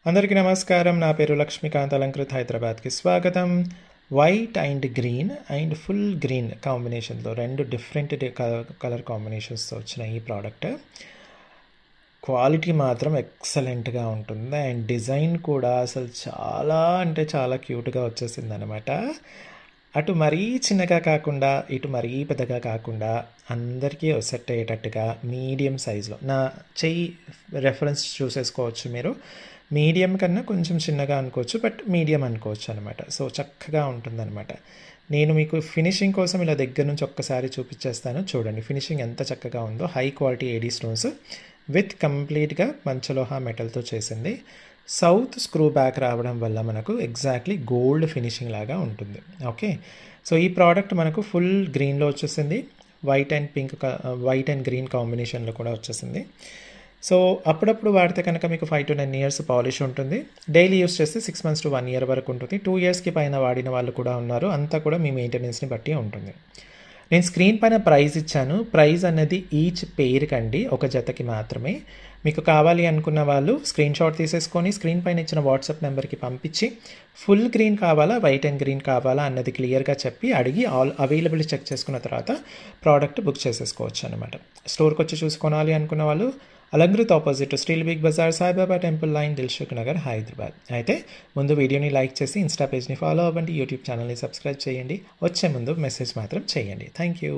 అందరికీ నమస్కారం. నా పేరు లక్ష్మీకాంత్. అలంకృత్ హైదరాబాద్కి స్వాగతం. White and green and full green కాంబినేషన్తో రెండు డిఫరెంట్ కలర్ కాంబినేషన్స్తో వచ్చిన ఈ ప్రోడక్ట్ క్వాలిటీ మాత్రం ఎక్సలెంట్గా ఉంటుంది అండ్ డిజైన్ కూడా అసలు చాలా అంటే చాలా క్యూట్గా వచ్చేసింది అనమాట. అటు మరీ చిన్నగా కాకుండా ఇటు మరీ పెద్దగా కాకుండా అందరికీ సెట్ అయ్యేటట్టుగా మీడియం సైజులో నా చెయ్యి రెఫరెన్స్ చూసేసుకోవచ్చు. మీరు మీడియం కన్నా కొంచెం చిన్నగా అనుకోవచ్చు, బట్ మీడియం అనుకోవచ్చు అనమాట. సో చక్కగా ఉంటుందన్నమాట. నేను మీకు ఫినిషింగ్ కోసం ఇలా దగ్గర నుంచి ఒక్కసారి చూపించేస్తాను. చూడండి ఫినిషింగ్ ఎంత చక్కగా ఉందో. High quality AD stones with కంప్లీట్గా పంచలోహ మెటల్తో చేసింది. సౌత్ స్క్రూ బ్యాక్ రావడం వల్ల మనకు ఎగ్జాక్ట్లీ గోల్డ్ ఫినిషింగ్ లాగా ఉంటుంది. ఓకే, సో ఈ ప్రోడక్ట్ మనకు ఫుల్ గ్రీన్లో వచ్చేసింది. వైట్ అండ్ గ్రీన్ కాంబినేషన్లో కూడా వచ్చేసింది. సో అప్పుడప్పుడు వాడితే కనుక మీకు 5 to 9 years పాలిష్ ఉంటుంది. డైలీ యూస్ చేస్తే 6 months to 1 year వరకు ఉంటుంది. 2 yearsకి పైన వాడిన వాళ్ళు కూడా ఉన్నారు. అంతా కూడా మీ మెయింటెనెన్స్ని బట్టి ఉంటుంది. నేను స్క్రీన్ పైన ప్రైస్ ఇచ్చాను. ప్రైస్ అనేది ఈచ్ పెయిర్కి అండి, ఒక జతకి మాత్రమే. మీకు కావాలి అనుకున్న వాళ్ళు స్క్రీన్ షాట్ తీసేసుకొని స్క్రీన్ పైన ఇచ్చిన వాట్సాప్ నెంబర్కి పంపించి ఫుల్ గ్రీన్ కావాలా వైట్ అండ్ గ్రీన్ కావాలా అన్నది క్లియర్గా చెప్పి అడిగి ఆల్ అవైలబిలిటీ చెక్ చేసుకున్న తర్వాత ప్రోడక్ట్ బుక్ చేసేసుకోవచ్చు అనమాట. స్టోర్కి వచ్చి చూసుకోవాలి అనుకున్న వాళ్ళు Alankrit opposite steel Big Bazaar, Saibaba temple line, Dilsukh Nagar, Hyderabad. అయితే ముందు వీడియోని లైక్ చేసి ఇన్స్టా పేజ్ని ఫాలో అవ్వండి, యూట్యూబ్ ఛానల్ని సబ్స్క్రైబ్ చేయండి. వచ్చే ముందు మెసేజ్ మాత్రం చేయండి. Thank you.